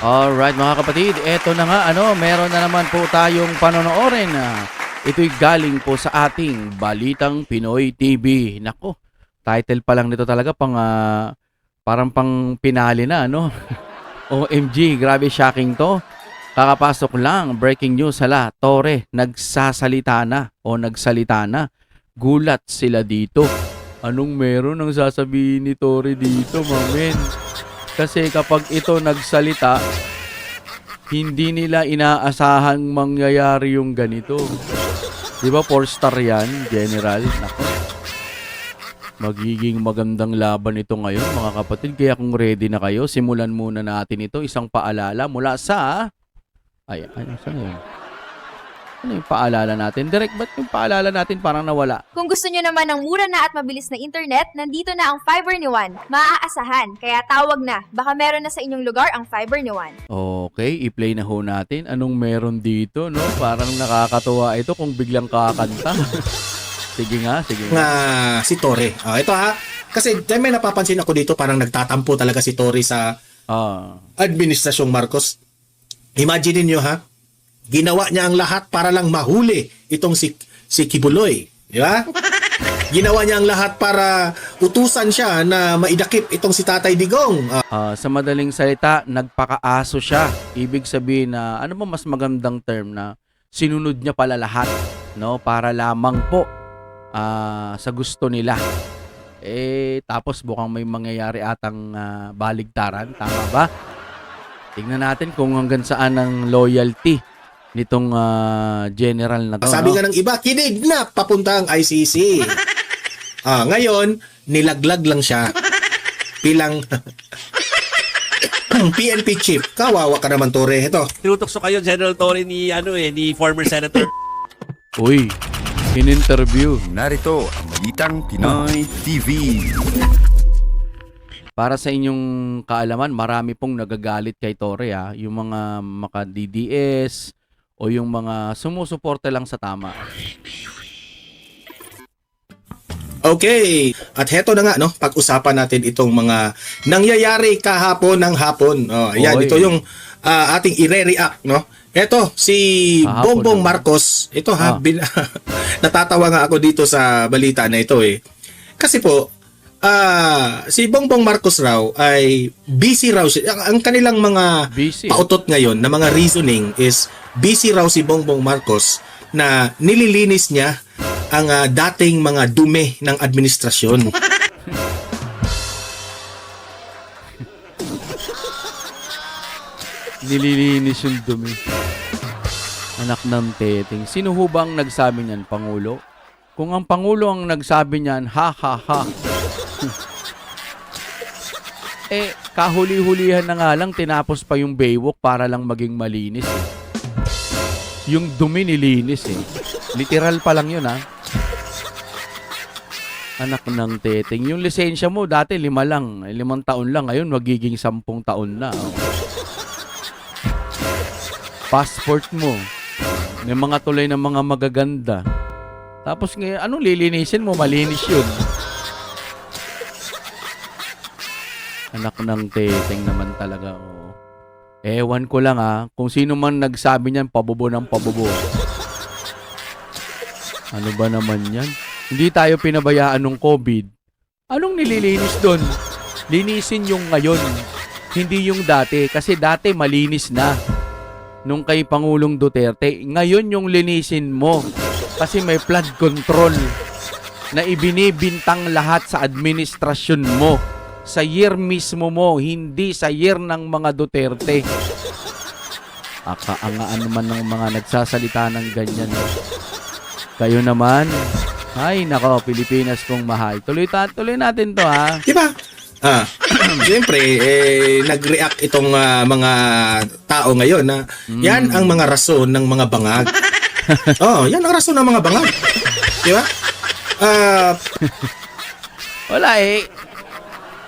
Alright mga kapatid, eto na nga meron na naman po tayong panonoorin. Ito'y galing po sa ating Balitang Pinoy TV. Nako, title pa lang nito talaga parang pang pinali na OMG, grabe shocking to. Kakapasok lang, breaking news Torre, nagsasalita na o nagsalita na. Gulat sila dito. Anong meron ang sasabihin ni Torre dito, mamen? Kasi kapag ito nagsalita, hindi nila inaasahang mangyayari yung ganito. Di ba 4-star yan, General? Nako. Magiging magandang laban ito ngayon, mga kapatid. Kaya kung ready na kayo, simulan muna natin ito. Isang paalala mula sa... saan yun? Ano yung paalala natin? Direct, ba't yung paalala natin parang nawala? Kung gusto nyo naman ng mura na at mabilis na internet, nandito na ang Fiber ni Juan. Maaasahan, kaya tawag na. Baka meron na sa inyong lugar ang Fiber ni Juan. Okay, i-play na ho natin. Anong meron dito, no? Parang nakakatuwa ito kung biglang kakanta. Sige nga. Si Torre. Ito kasi may napapansin ako dito, parang nagtatampo talaga si Torre sa Administrasyong Marcos. Imagine niyo ginawa niya ang lahat para lang mahuli itong si Kibuloy. Di ba? Ginawa niya ang lahat para utusan siya na maidakip itong si Tatay Digong. Sa madaling salita, nagpakaaso siya. Ibig sabihin na, ano ba mas magandang term na sinunod niya pala lahat, no? Para lamang po sa gusto nila. Tapos mukhang may mangyayari atang baligtaran. Tama ba? Tingnan natin kung hanggang saan ang loyalty nitong general na to. Sabi nga ng iba, kidnap papunta ang ICC. Ngayon, nilaglag lang siya bilang PNP chief. Kawawa ka naman, Torre. Ito. Tinutokso kayo, General Torre, ni former Senator. Uy, in-interview. Narito ang Balitang Pinoy TV. Para sa inyong kaalaman, marami pong nagagalit kay Torre, yung mga maka-DDS o yung mga sumusuporta lang sa tama. Okay. At heto na nga, pag-usapan natin itong mga nangyayari kahapon ng hapon. Ayan, ito yung ating i-react, Ito, si Kahapon Bongbong Marcos. Ito natatawa nga ako dito sa balita na ito Kasi po, si Bongbong Marcos raw ay busy raw siya. Ang kanilang mga pautot ngayon na mga reasoning is busy raw si Bongbong Marcos na nililinis niya ang dating mga dumi ng administrasyon. Nililinis yung dumi. Anak ng teteng. Sino ho bang nagsabi niyan, Pangulo? Kung ang Pangulo ang nagsabi niyan, ha. Kahuli-hulihan na nga lang, tinapos pa yung Baywalk para lang maging malinis. Yung dumi nilinis Literal pa lang yun Anak ng teteng. Yung lisensya mo dati 5 taon lang. Ngayon magiging 10 taon na. Passport mo, may mga tulay ng mga magaganda. Tapos ngayon, anong lilinisin mo? Malinis yun. Anak ng teteng naman talaga. Ewan ko lang kung sino man nagsabi niyan, pabobo ng pabobo. Ano ba naman yan? Hindi tayo pinabayaan ng COVID. Anong nililinis doon? Linisin yung ngayon, hindi yung dati. Kasi dati malinis na nung kay Pangulong Duterte. Ngayon yung linisin mo. Kasi may flood control na ibinibintang lahat sa administrasyon mo. Sa year mismo mo, hindi sa year ng mga Duterte. Akaangaan naman ng mga nagsasalita ng ganyan. Kayo naman, ay nako, Pilipinas kong mahal. Tuloy natin to Diba? Siyempre, nag-react itong mga tao ngayon na yan ang mga rason ng mga bangag. Yan ang rason ng mga bangag. Diba? Wala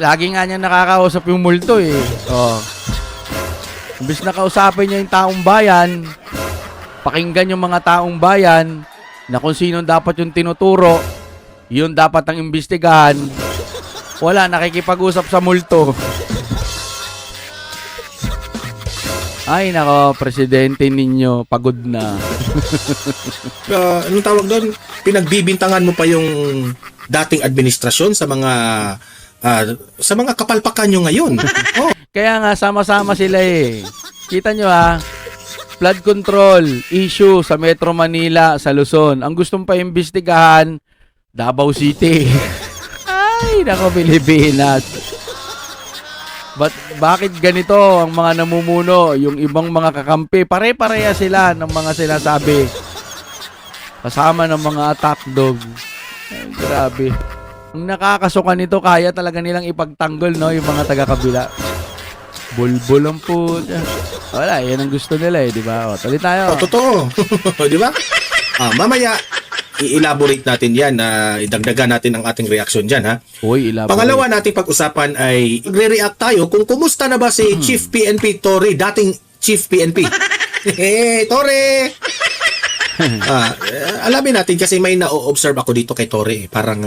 lagi nga niya nakakausap yung multo Imbis na kausapin niya yung taong bayan, pakinggan yung mga taong bayan na kung sino dapat yung tinuturo, yun dapat ang imbestigahan. Wala, nakikipag-usap sa multo. Ay, nako, presidente ninyo, pagod na. Anong tawag doon? Pinagbibintangan mo pa yung dating administrasyon sa mga kapalpakan nyo ngayon. Oh, Kaya nga, sama-sama sila eh. Kita nyo flood control issue sa Metro Manila, sa Luzon. Ang gustong paimbestigahan, Davao City. Ay, nako, Pilipinas. Bakit ganito ang mga namumuno, yung ibang mga kakampi, pare-pareha sila ng mga sinasabi. Kasama ng mga attack dog. Ay, grabe. Ang nakakasuka nito, kaya talaga nilang ipagtanggol, no, yung mga taga-kabila. Bulbul ang puta. Wala, yan ang gusto nila di ba? O, tuloy tayo. totoo. Di ba? Mamaya, i-elaborate natin yan idagdagan natin ang ating reaksyon dyan, ha? Uy, elaborate. Pangalawa nating pag-usapan ay re-react tayo kung kumusta na ba si Chief PNP Torre, dating Chief PNP. Torre! Alamin natin kasi may na-observe ako dito kay Torre. Parang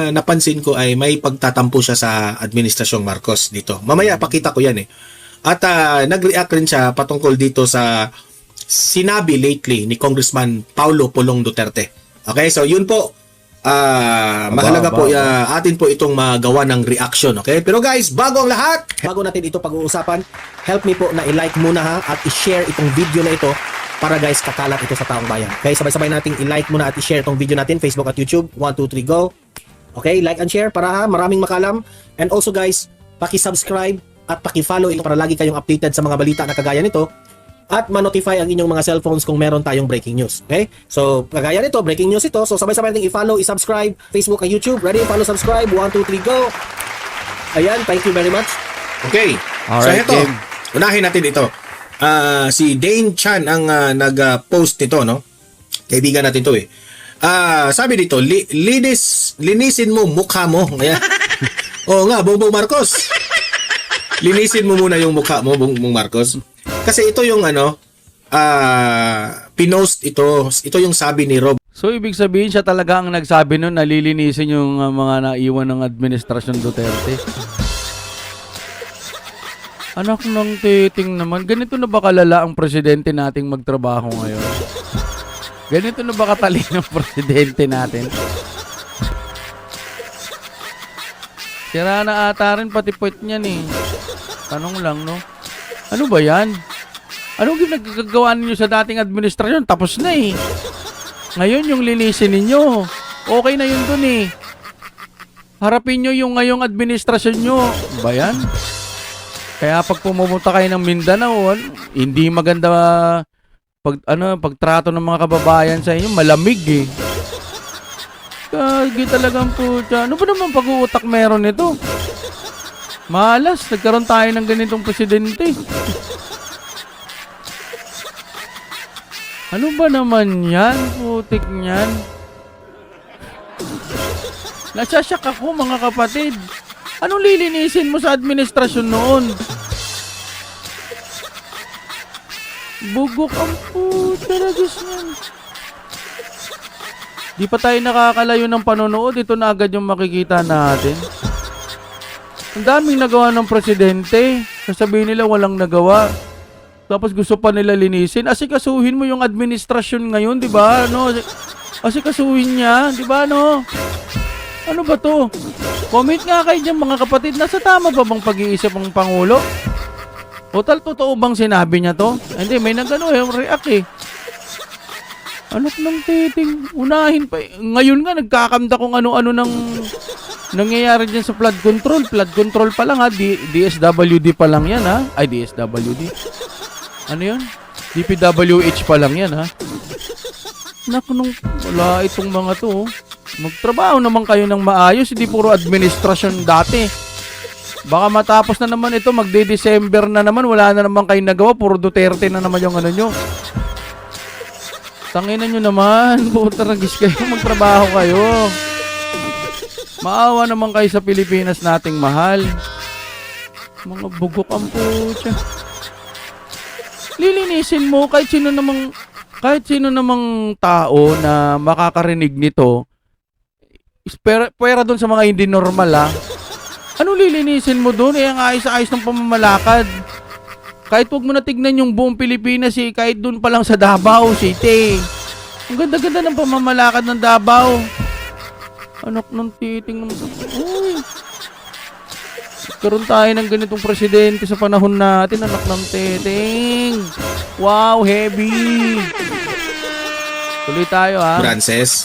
napansin ko ay may pagtatampo siya sa Administrasyong Marcos dito. Mamaya pakita ko yan eh. At nag-react rin siya patungkol dito sa sinabi lately ni Congressman Paulo Pulong Duterte. Okay, so yun po. Mahalaga po atin po itong magawa ng reaction, okay? Pero guys, bago ang lahat, bago natin ito pag-uusapan, help me po na i-like muna ha at i-share itong video na ito para guys kakalat ito sa taong bayan. Okay, sabay-sabay nating i-like muna at i-share itong video natin Facebook at YouTube. 1 2 3 go. Okay, like and share para maraming makalam. And also guys, paki-subscribe at paki-follow ito para lagi kayong updated sa mga balita na kagaya nito. At ma-notify ang inyong mga cellphones kung meron tayong breaking news. Okay? So, kagaya nito, breaking news ito. So, sabay-sabay natin i-follow, i-subscribe, Facebook at YouTube. Ready? Follow, subscribe. 1, 2, 3, go! Ayan, thank you very much. Okay. Alright, so, ito. Jim. Unahin natin ito. Si Dane Chan ang nag-post nito, no? Kaibigan natin to eh. Sabi dito, linisin mo mukha mo. Ayan. Oo nga, Bongbong Marcos. Linisin mo muna yung mukha mo, Bongbong Marcos. Kasi ito yung pinost ito. Ito yung sabi ni Rob. So, ibig sabihin siya talaga ang nagsabi nun, nalilinisin yung mga naiwan ng Administrasyon Duterte. Anak ng titing naman, ganito na ba kalala ang presidente nating magtrabaho ngayon? Ganito na ba katalino ang presidente natin? Sira na ata rin pati puwet niyan eh. Tanong lang, no? Ano ba yan? Anong ginagawa ninyo sa dating administrasyon? Tapos na eh. Ngayon yung linisin ninyo. Okay na yun dun eh. Harapin nyo yung ngayong administrasyon nyo. Ba yan? Kaya pag pumunta kayo ng Mindanao, hindi maganda pagtrato ng mga kababayan sa inyo. Malamig eh. Kagi talagang puta. Ano ba naman pag-uutak meron nito? Malas, nagkaroon tayo ng ganitong presidente. Ano ba naman yan? Putik niyan. Nasasyak ako mga kapatid. Anong lilinisin mo sa administrasyon noon? Bugok ang puta na niyan. Di pa tayo nakakalayo ng panonood. Ito na agad yung makikita natin. Ang daming nagawa ng presidente. Sasabihin nila walang nagawa. Tapos gusto pa nila linisin. Asikasuhin mo yung administrasyon ngayon, di ba? Ano? Asikasuhin niya, di ba? Ano? Ano ba to? Comment nga kayo dyan mga kapatid. Nasa tama ba bang pag-iisip ng Pangulo? Total, totoo bang sinabi niya to? Hindi, may yung react eh. Anak ng titing. Unahin pa. Ngayon nga, nagkakamda kung ano-ano ng nangyayari dyan sa flood control. Flood control pa lang ha. DSWD pa lang yan ha. Ay, DSWD. Ano yun? DPWH pa lang yan ha. Naku nung wala itong mga to. Magtrabaho naman kayo ng maayos. Hindi puro administrasyon dati. Baka matapos na naman ito. Magde-December na naman. Wala na naman kayo nagawa. Puro Duterte na naman yung ano nyo. Tanginan nyo naman. Puta ragis kayo. Magtrabaho kayo. Maawa naman kayo sa Pilipinas nating mahal. Mga bugok ang putya. Lilinisin mo kahit sino namang tao na makakarinig nito. Pwera doon sa mga hindi normal ha. Anong lilinisin mo doon? Ang ayos-ayos ng pamamalakad. Kahit wag mo na tignan yung buong Pilipinas eh, kahit dun pa lang sa Davao City. Ang ganda-ganda ng pamamalakad ng Davao. Anak ng titing ng... Uy. Karoon tayo ng ganitong presidente sa panahon natin, anak ng titing. Wow, heavy. Tuloy tayo ha. Frances.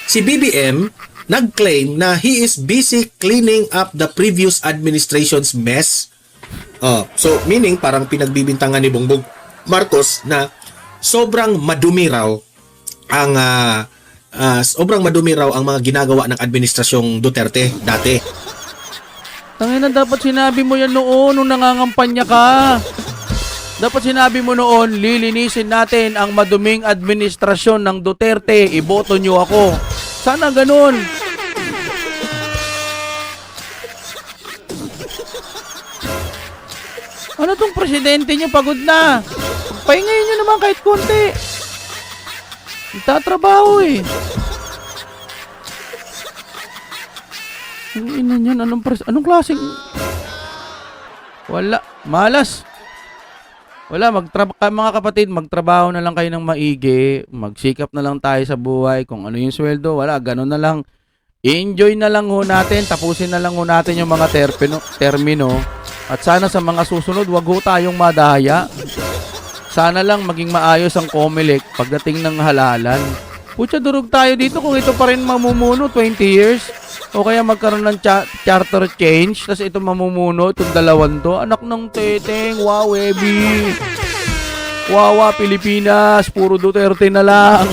Si BBM nag-claim na he is busy cleaning up the previous administration's mess. So meaning parang pinagbibintangan ni Bongbong Marcos na sobrang madumi raw ang mga ginagawa ng administrasyong Duterte dati. Tangina, dapat sinabi mo yan noon nung nangangampanya ka. Dapat sinabi mo noon, lilinisin natin ang maduming administrasyon ng Duterte. Iboto nyo ako. Sana ganun. Ano tong presidente nyo? Pagod na. Pahingayin nyo naman kahit konti. Nagtatrabaho eh. Ang ina niyan, anong klaseng... Wala, malas. Wala, mga kapatid, magtrabaho na lang kayo ng maigi, magsikap na lang tayo sa buhay, kung ano yung sweldo, wala, ganun na lang. Enjoy na lang ho natin, tapusin na lang ho natin yung mga termino, at sana sa mga susunod, wag ho tayong madaya. Sana lang maging maayos ang COMELEC pagdating ng halalan. Putya, durog tayo dito kung ito pa rin mamumuno 20 years. O kaya magkaroon ng charter change, tapos ito mamumuno, itong dalawan to. Anak ng teteng, wow, Ebi. Wawa, Pilipinas, puro Duterte na lang.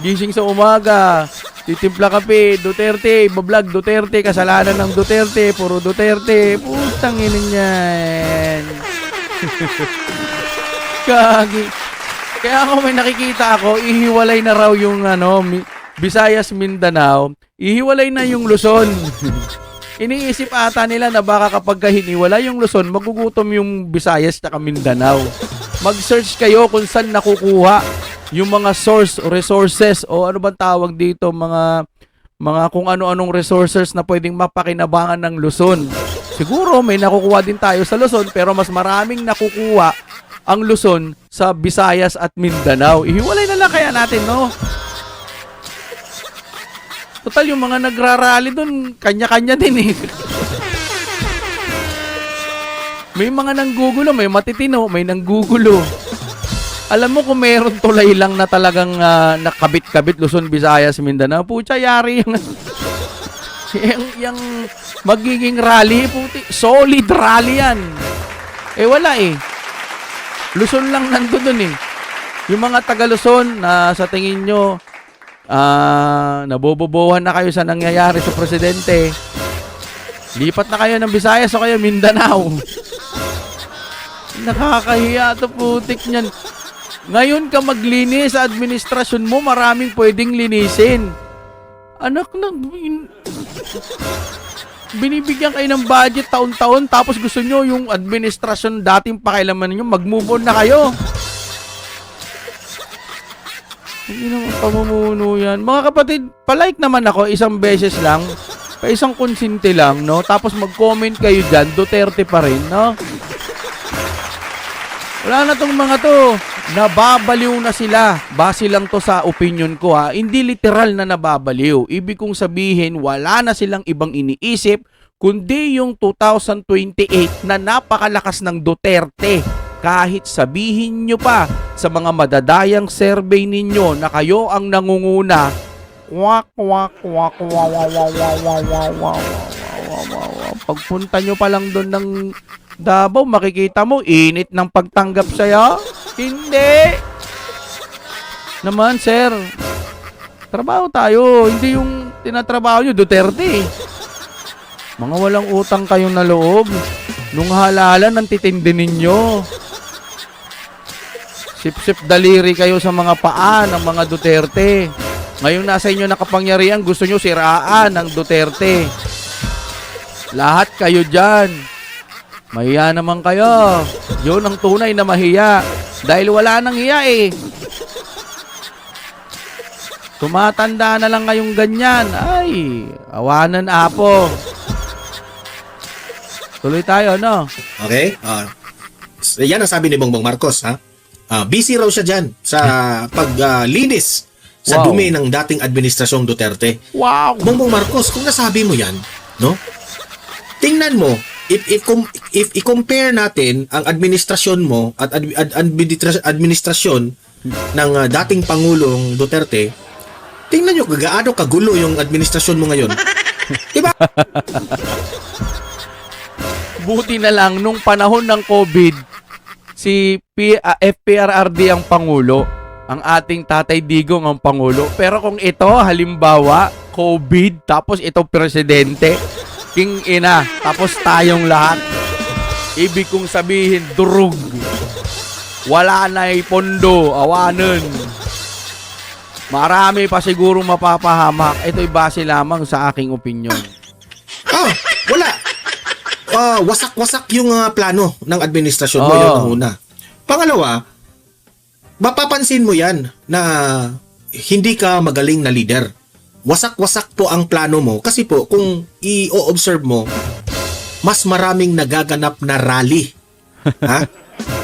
Gising sa umaga, titimpla kape, Duterte, bablog Duterte, kasalanan ng Duterte, puro Duterte. Putang ina niyan. Kagi. Kaya ako may nakikita ako, ihiwalay na raw yung Visayas, Mindanao, ihiwalay na yung Luzon. Iniisip ata nila na baka kapag hiniwala yung Luzon, magugutom yung Visayas at Mindanao. Mag-search kayo kung saan nakukuha yung mga resources o ano bang tawag dito, mga kung ano-anong resources na pwedeng mapakinabangan ng Luzon. Siguro may nakukuha din tayo sa Luzon, pero mas maraming nakukuha ang Luzon sa Visayas at Mindanao. Ihiwalay na lang kaya natin, no? Total, yung mga nagrarally dun, kanya-kanya din eh. May mga nanggugulo, may matitino, may nanggugulo. Alam mo kung meron tulay lang na talagang nakabit-kabit Luzon, Visayas, Mindanao, putya, yari yung magiging rally, puti, solid rally yan. Eh wala eh. Luzon lang nandun dun eh. Yung mga taga Luzon na sa tingin nyo, nabobobohan na kayo sa nangyayari sa presidente, lipat na kayo ng Visayas o kayo Mindanao. Nakakahiya to, putik niyan. Ngayon ka maglinis sa administrasyon mo, maraming pwedeng linisin. Anak na, binibigyan kayo ng budget taon-taon, tapos gusto nyo yung administrasyon dating pakialaman nyo, mag-move on na kayo. Hindi naman pamumuno yan. Mga kapatid, palike naman ako isang beses lang, pa isang konsinte lang, no? Tapos mag-comment kayo dyan, Duterte pa rin, no? Wala na tong mga to. Nababaliw na sila. Base lang to sa opinion ko, ha. Hindi literal na nababaliw. Ibig kong sabihin, wala na silang ibang iniisip, kundi yung 2028 na napakalakas ng Duterte. Kahit sabihin nyo pa sa mga madadayang survey ninyo na kayo ang nangunguna, pagpunta nyo pa lang doon ng Davao, makikita mo, init ng pagtanggap sa'yo. Hindi. Naman, sir. Trabaho tayo. Hindi yung tinatrabaho nyo, Duterte. Mga walang utang kayong na loob. Nung halalan, ang titindi ninyo. Sip-sip daliri kayo sa mga paa ng mga Duterte. Ngayon nasa inyo nakapangyarihan, gusto nyo siraan ng Duterte. Lahat kayo dyan. Mahiya naman kayo. Yun ang tunay na mahiya. Dahil wala nang hiya eh. Tumatanda na lang kayong ganyan. Ay, awanan apo. Tuloy tayo, no? Okay? yan ang sabi ni Bongbong Marcos, ha? Busy raw siya dyan sa paglinis sa Wow. dumi ng dating administrasyong Duterte. Wow! Bongbong Marcos, kung nasabi mo yan, no? Tingnan mo, if i-compare natin ang administrasyon mo at administrasyon ng dating Pangulong Duterte, tingnan nyo gaano kagulo yung administrasyon mo ngayon. Diba? Buti na lang nung panahon ng COVID, si FPRRD ang Pangulo, ang ating Tatay Digong ang Pangulo. Pero kung ito, halimbawa, COVID, tapos ito Presidente, king ina, tapos tayong lahat, ibig kong sabihin, durug. Wala na'y pondo, awanan. Marami pa siguro mapapahamak. Ito'y base lamang sa aking opinion. Wala. Wasak-wasak yung plano ng administrasyon mo, yun ang una. Pangalawa, mapapansin mo yan na hindi ka magaling na leader. Wasak-wasak po ang plano mo kasi po kung i-observe mo, mas maraming nagaganap na rally ha?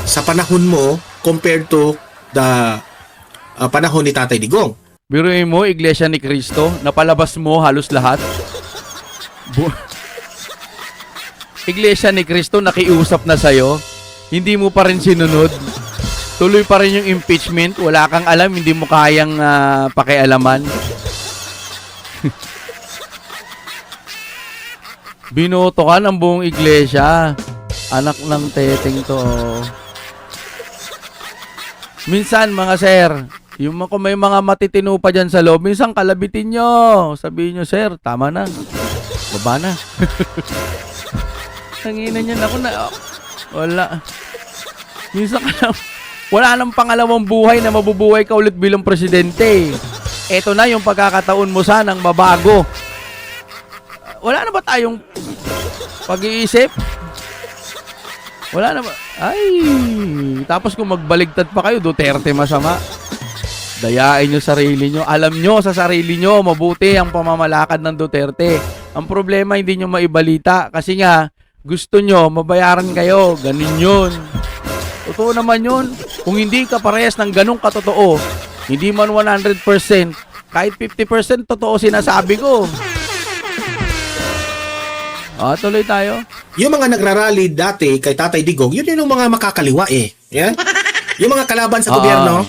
Sa panahon mo compared to the panahon ni Tatay Digong. Biruin mo, Iglesia ni Cristo, napalabas mo halos lahat. Iglesia ni Cristo, nakiusap na sa'yo, hindi mo pa rin sinunod. Tuloy pa rin yung impeachment, wala kang alam, hindi mo kayang pakialaman. Binoto ka ng buong iglesia. Anak ng teteng to. Minsan mga sir, kung may mga matitino pa dyan sa loob, minsan kalabitin nyo. Sabihin nyo, sir, tama na. Baba na. Tanginan niyan ako na. Wala. Minsan ka lang. Wala nang pangalawang buhay na mabubuhay ka ulit bilang presidente. Eto na yung pagkakataon mo sanang mabago. Wala na ba tayong pag-iisip? Wala na ba? Ay, tapos kung magbaligtad pa kayo, Duterte masama. Dayain nyo sarili nyo. Alam nyo sa sarili nyo, mabuti ang pamamalakad ng Duterte. Ang problema, hindi nyo maibalita. Kasi nga, gusto nyo, mabayaran kayo. Ganun yun. Totoo naman yun. Kung hindi ka parehas ng ganung katotoo, hindi man 100%, kahit 50% totoo sinasabi ko. Tuloy tayo. Yung mga nagrarally dati kay Tatay Digong, yun yung mga makakaliwa eh. Yan? Yung mga kalaban sa gobyerno,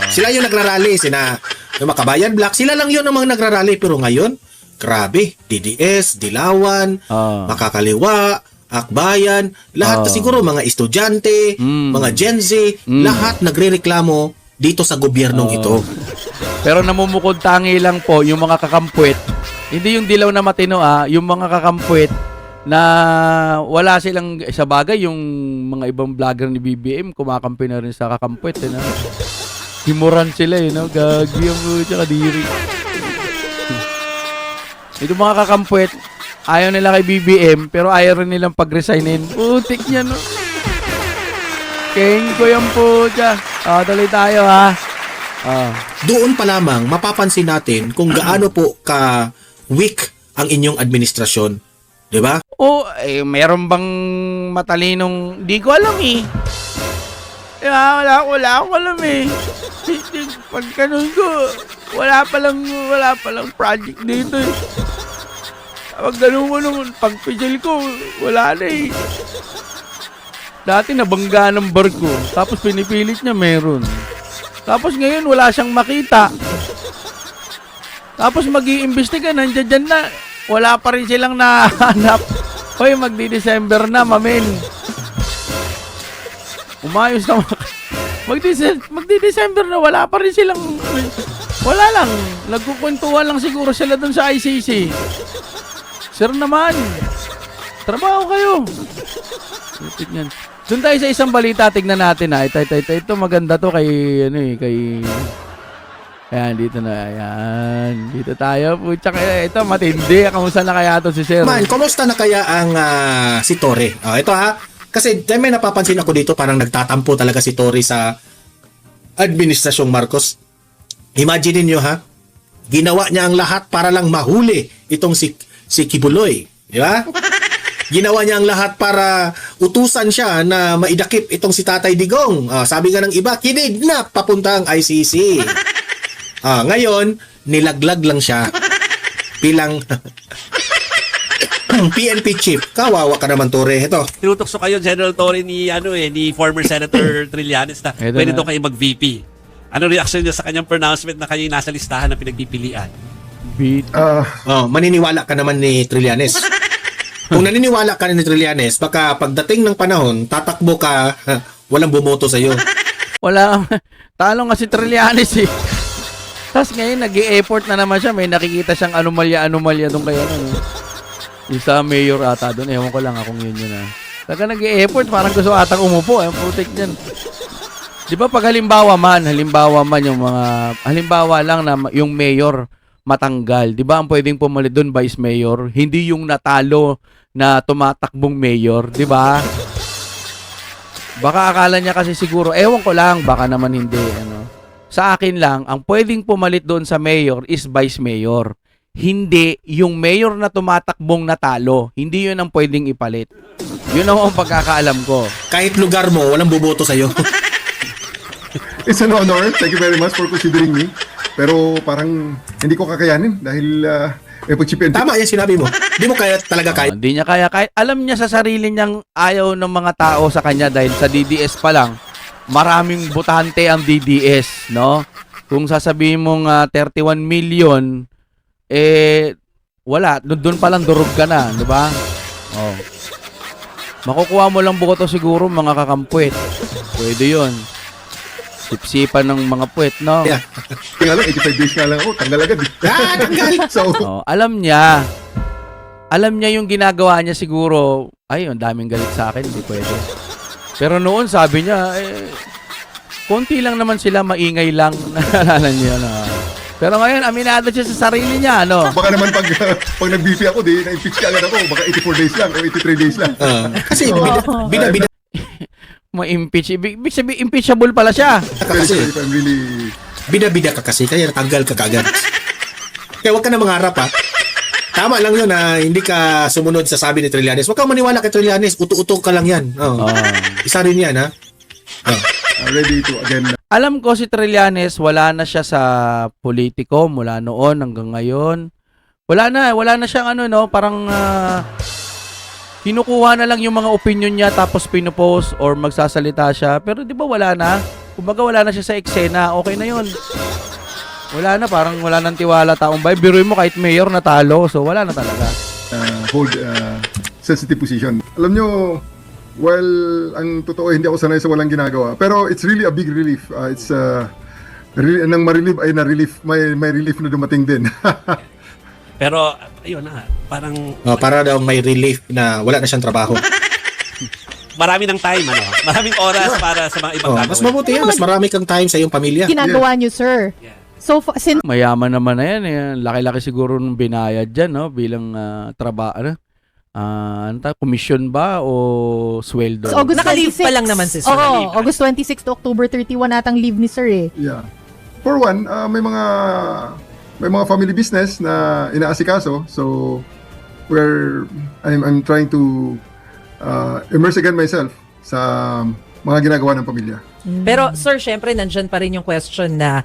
sila yung nagrarally. Yung Makabayan Black, sila lang yun ang mga nagrarally. Pero ngayon, grabe, DDS, Dilawan, Makakaliwa, Akbayan, lahat na siguro mga estudyante, mga Gen Z, lahat nagrereklamo dito sa gobyernong ito. Pero namumukod tangi lang po yung mga kakampwet. Hindi yung dilaw na matino yung mga kakampwet na wala silang sa bagay, yung mga ibang vlogger ni BBM kumakampi na rin sa kakampwet no? Himuran sila no? Gagi ang tsaka diri. Ito mga kakampwet, ayaw nila kay BBM pero ayaw rin nilang pag-resignin. Putik niya no. King ko yan po siya. Tuloy tayo ha. Doon pa lamang mapapansin natin kung gaano po ka weak ang inyong administrasyon. 'Di ba? Meron bang matalinong di ko alam eh. Wala akong alam eh. Pag ganun ko, wala palang project dito eh. Pag ganun ko naman, pag pijal ko, wala na eh. Dati nabangga ng barko, tapos pinipilit niya meron. Tapos ngayon wala siyang makita. Tapos mag-iimbestiga, nandiyan dyan na. Wala pa rin silang nahanap. Hoy, magdi-December na, mamen. Umayos na magdi-December na, wala pa rin silang... Wala lang. Nagkukwentuhan lang siguro sila dun sa ICC. Sir naman, trabaho kayo. Tignan. Doon tayo sa isang balita, tignan natin ha. Ito maganda to kay kay ayan, dito na. Ayan. Dito tayo. Pucha, ito matindi. Kamusta na kaya to si Sir? Man, kumusta na kaya ang si Torre? Ito ha. Kasi may napapansin ako dito, parang nagtatampo talaga si Torre sa administrasyong Marcos. Imagine niyo ha. Ginawa niya ang lahat para lang mahuli itong si Kibuloy. Di ba? Ginawa niya ang lahat para utusan siya na maidakip itong si Tatay Digong. Sabi nga ng iba, kinidnap papunta ang ICC. Ngayon, nilaglag lang siya bilang PNP chief. Kawawa ka naman, Tore. Ito. Tinutokso kayo, General Torre, ni former Senator Trillanes na Eto pwede na. daw kayo mag-VP. Ano reaction niya sa kanyang pronouncement na kayo yung nasa listahan ng pinagpipilian? Beat. Maniniwala ka naman ni Trillanes. Kung naniniwala ka ni Trillanes, baka pagdating ng panahon, tatakbo ka, walang bumoto sa'yo. Wala. Talo nga si Trillanes eh. Tapos ngayon, nag-i-effort na naman siya. May nakikita siyang anomalya doon kaya ano. Yung sa mayor ata doon. Ewan ko lang kung yun na. Saka nag-i-effort, parang gusto atang umupo. Protect niyan. Di ba pag halimbawa man yung mga, halimbawa lang na yung mayor matanggal. Di ba ang pwedeng pumalit doon, vice mayor? Hindi yung natalo na tumatakbong mayor. Di ba? Baka akala niya kasi siguro, ewan ko lang, baka naman hindi. Sa akin lang, ang pwedeng pumalit doon sa mayor is vice mayor. Hindi yung mayor na tumatakbong natalo. Hindi yun ang pwedeng ipalit. Yun ang pagkakaalam ko. Kahit lugar mo, walang buboto sa'yo. It's an honor. Thank you very much for considering me. Pero parang hindi ko kakayanin dahil pagsipian. Tama yan sinabi mo. Hindi mo kaya talaga kaya. Hindi niya kaya, kahit alam niya sa sarili niyang ayaw ng mga tao sa kanya dahil sa DDS pa lang, maraming botante ang DDS, no? Kung sasabihin mong 31 million, wala. Doon pa lang durog ka na, di ba? Oh. Makukuha mo lang boto siguro mga kakampuet. Pwede yun. Sipsipan ng mga puwet, no? Yeah. Kaya lang, 85 days nga lang ako. Tanggal agad. Tanggal. So, Alam niya. Alam niya yung ginagawa niya siguro. Ay, ang daming galit sa akin. Hindi pwede. Pero noon, sabi niya, konti lang naman sila, maingay lang. Naalala niya na. Pero ngayon, aminado siya sa sarili niya, ano? baka naman pag nag-BP ako, na-impeach ka agad ako. Baka 84 days lang o 83 days lang. Kasi binabida Ma-impeach. Ibig sabihin, impeachable pala siya. ka Very kasi. sorry if I'm really... Binabida ka kasi, kaya natanggal ka kagad. Kaya huwag ka na mangarap, ha? Tama lang yun na hindi ka sumunod sa sabi ni Trillanes. Huwag kang maniwala kay Trillanes. Uto-uto ka lang yan. Isa rin yan, ha? ready to again. Alam ko si Trillanes, wala na siya sa politiko mula noon hanggang ngayon. Wala na siyang parang kinukuha na lang yung mga opinion niya tapos pinopost or magsasalita siya. Pero di ba wala na? Kumbaga wala na siya sa eksena. Okay na yun. Wala na, parang wala nang tiwala taong bayan. Biruin mo kahit mayor natalo. So wala na talaga. Hold sensitive position. Alam nyo, well, ang totoo, hindi ako sanay sa walang ginagawa. Pero it's really a big relief. It's really, nang ma-relieve ay na-relief, may relief na dumating din. Pero, ayun na, parang Para daw may relief na wala na siyang trabaho. marami ng time, maraming oras para sa mga ibang gagawin. Mas mabuti yan. Mas marami kang time sa iyong pamilya. Ginagawa niyo, sir. Yeah. So, since Mayaman naman na yan. Laki-laki siguro nung binayad dyan, no? Bilang trabaho. Commission ba o sweldo? August Naka-leave 26. pa lang naman si Sir. Oo, Naka-leave. August 26 to October 31 natang leave ni sir eh. Yeah. For one, may mga family business na inaasikaso. So I'm trying to immerse again myself sa mga ginagawa ng pamilya. Pero sir, syempre nandyan pa rin yung question na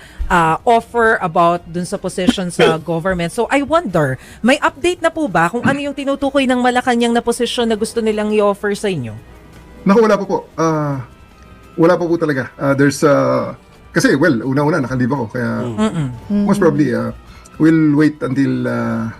offer about dun sa position sa government. So I wonder, may update na po ba kung ano yung tinutukoy ng Malacanang na posisyon na gusto nilang i-offer sa inyo? Naku, wala pa po. Wala pa po talaga. Kasi, well, una-una, nakalive ako. Kaya, most probably, we'll wait until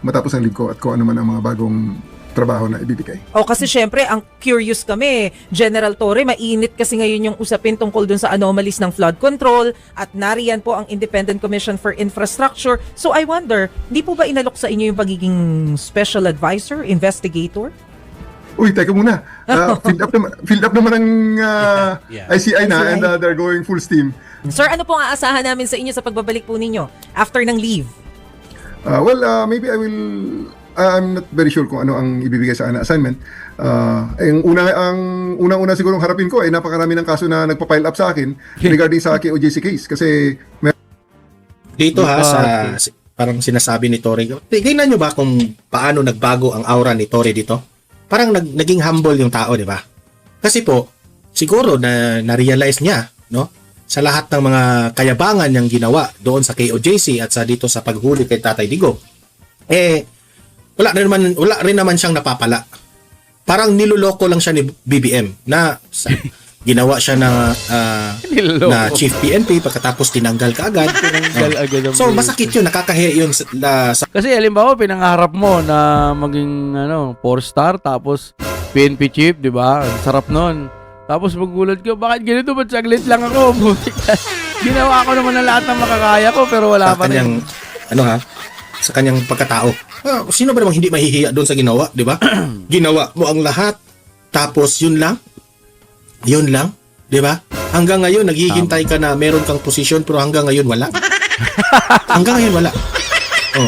matapos ang leave ko at kung ano man ang mga bagong trabaho na ibibigay. O kasi syempre, ang curious kami, General Torre, mainit kasi ngayon yung usapin tungkol dun sa anomalies ng flood control at nariyan po ang Independent Commission for Infrastructure. So I wonder, hindi po ba inalok sa inyo yung pagiging special advisor, investigator? Uy, teka muna. Filled up naman ang Yeah. ICI na and they're going full steam. Sir, ano po ang aasahan namin sa inyo sa pagbabalik po ninyo after ng leave? Maybe I will... I'm not very sure kung ano ang ibibigay sa assignment. Ang unang-una sigurong harapin ko ay napakarami ng kaso na nagpa-pile up sa akin regarding sa OJC case. Kasi Dito parang sinasabi ni Torre. Tingnan nyo ba kung paano nagbago ang aura ni Torre dito? parang naging humble yung tao, di ba? Kasi po, siguro na-realize niya, no? Sa lahat ng mga kayabangan niyang ginawa doon sa KOJC at sa dito sa paghuli kay Tatay Digong, wala rin naman siyang napapala. Parang niloloko lang siya ni BBM na ginawa siya na chief PNP pagkatapos tinanggal ka agad. So masakit yun, nakakahiya yun sa Kasi halimbawa, pinangarap mo na maging 4-star tapos PNP chief, di ba? Ang sarap nun. Tapos magulat ka, bakit ganito? Ba't saglit lang ako? Ginawa ko naman ang lahat ng makakaya ko pero wala pa rin. Sa kanyang pagkatao. Sino ba namang hindi mahihiya doon sa ginawa, di ba? Ginawa mo ang lahat, tapos yun lang, di ba? Hanggang ngayon, naghihintay ka na meron kang posisyon, pero hanggang ngayon, wala. Hanggang ngayon, wala.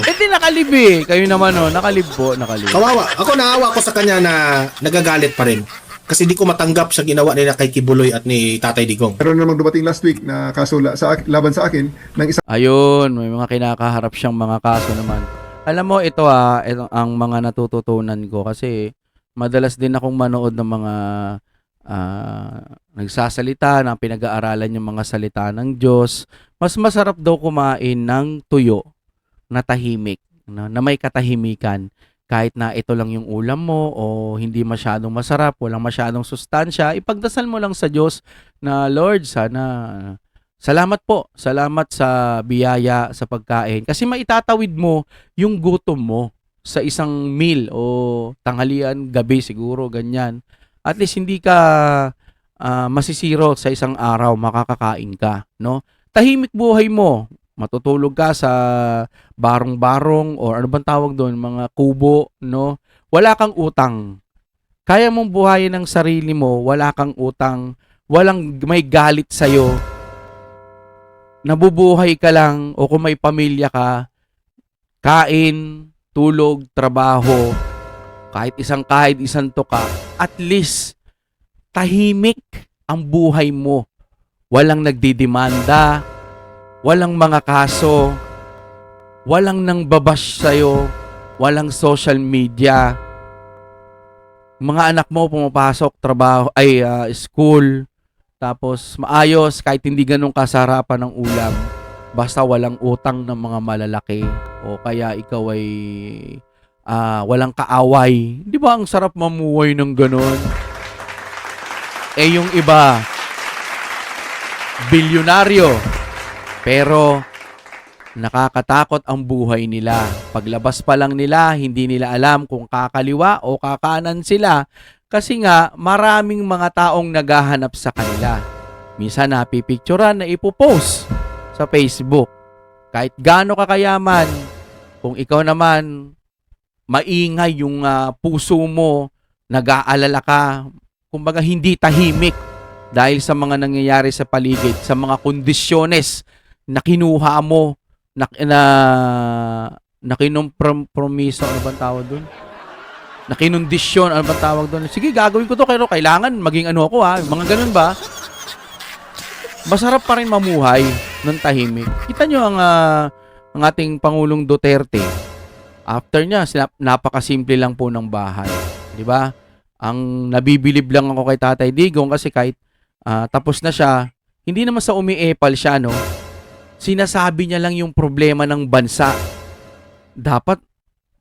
Di nakalib eh. Kayo naman nakalib po, nakalib. Kawawa. Ako naawa ko sa kanya na nagagalit pa rin. Kasi di ko matanggap sa ginawa nila kay Kibuloy at ni Tatay Digong. Meron namang dumating last week na kaso laban sa akin ng isang Ayun, may mga kinakaharap siyang mga kaso naman. Alam mo, ito ang mga natututunan ko kasi madalas din akong manood ng mga nagsasalita na pinag-aaralan yung mga salita ng Diyos. Mas masarap daw kumain ng tuyo na tahimik, na may katahimikan. Kahit na ito lang yung ulam mo o hindi masyadong masarap, walang masyadong sustansya, ipagdasal mo lang sa Diyos na, Lord, sana salamat po. Salamat sa biyaya, sa pagkain. Kasi maitatawid mo yung gutom mo sa isang meal o tanghalian, gabi siguro, ganyan. At least hindi ka masisiro sa isang araw, makakakain ka, no? Tahimik buhay mo. Matutulog ka sa barong-barong or ano bang tawag doon, mga kubo, no? Wala kang utang. Kaya mong buhayin ang sarili mo, wala kang utang, walang may galit sa'yo. Nabubuhay ka lang o kung may pamilya ka, kain, tulog, trabaho, kahit isang tuka, at least tahimik ang buhay mo. Walang nagdidemanda, walang mga kaso, walang nang babash sa'yo, walang social media. Mga anak mo pumapasok, trabaho, school, tapos maayos kahit hindi ganun kasarapan ng ulam. Basta walang utang ng mga malalaki o kaya ikaw ay walang kaaway. Di ba ang sarap mamuhay ng ganun? Yung iba, bilyonaryo, pero nakakatakot ang buhay nila. Paglabas pa lang nila, hindi nila alam kung kakaliwa o kakanan sila kasi nga maraming mga taong naghahanap sa kanila. Minsan napipicturan na ipopost sa Facebook. Kahit gaano ka kayaman, kung ikaw naman maingay yung puso mo, nag-aalala ka, kumbaga hindi tahimik dahil sa mga nangyayari sa paligid, sa mga kondisyones na kinuha mo, na kinompromiso, ano bang tawag doon? Na kinondisyon, ano bang tawag doon? Sige, gagawin ko to, pero kailangan maging ano ako mga ganun ba? Masarap pa rin mamuhay ng tahimik. Kita nyo ang ating Pangulong Duterte. After niya, napakasimple lang po ng bahay. Di ba? Ang nabibilib lang ako kay Tatay Digong kasi kahit tapos na siya, hindi naman sa umiepal siya, no? Sinasabi niya lang yung problema ng bansa. Dapat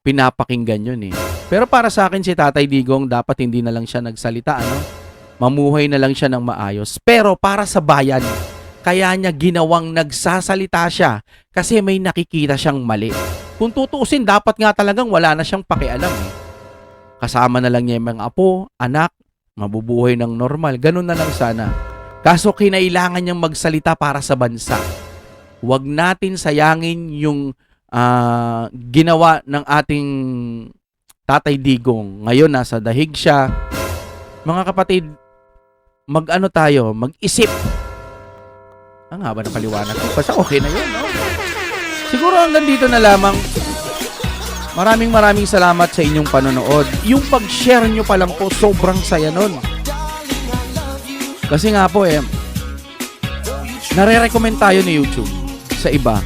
pinapakinggan yun eh. Pero para sa akin si Tatay Digong, dapat hindi na lang siya nagsalita, ano? Mamuhay na lang siya ng maayos. Pero para sa bayan, kaya niya ginawang nagsasalita siya kasi may nakikita siyang mali. Kung tutuusin, dapat nga talagang wala na siyang pakialam eh. Kasama na lang niya yung mga apo, anak, mabubuhay ng normal. Ganun na lang sana. Kaso kinailangan niyang magsalita para sa bansa. Huwag natin sayangin yung ginawa ng ating Tatay Digong. Ngayon, nasa dahig siya. Mga kapatid, mag-ano tayo, mag-isip. Ang haba ng paliwanag ko. Basta okay na yun, no? Siguro hanggang dito na lamang. Maraming salamat sa inyong panonood. Yung pag-share nyo pa lang po, sobrang saya nun. Kasi nga po nare-recommend tayo ni YouTube sa iba.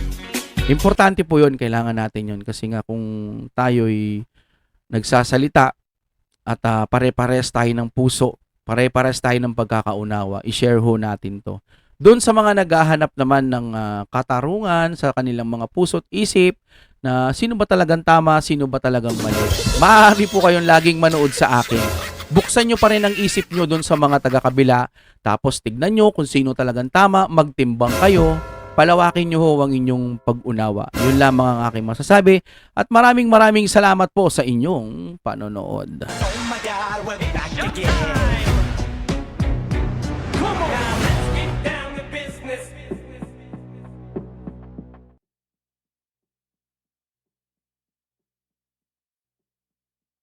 Importante po yun, kailangan natin yun. Kasi nga kung tayo'y nagsasalita, at pare-pares tayo ng puso, pare-pares tayo ng pagkakaunawa. I-share ho natin to. Doon sa mga naghahanap naman ng katarungan sa kanilang mga puso't isip na sino ba talagang tama, sino ba talagang mali. Maaari po kayong laging manood sa akin. Buksan nyo pa rin ang isip nyo doon sa mga taga-kabila. Tapos tignan nyo kung sino talagang tama, magtimbang kayo. Palawakin nyo ho ang inyong pag-unawa. Yun lamang ang aking masasabi. At maraming salamat po sa inyong panonood. Oh my God, we're back again.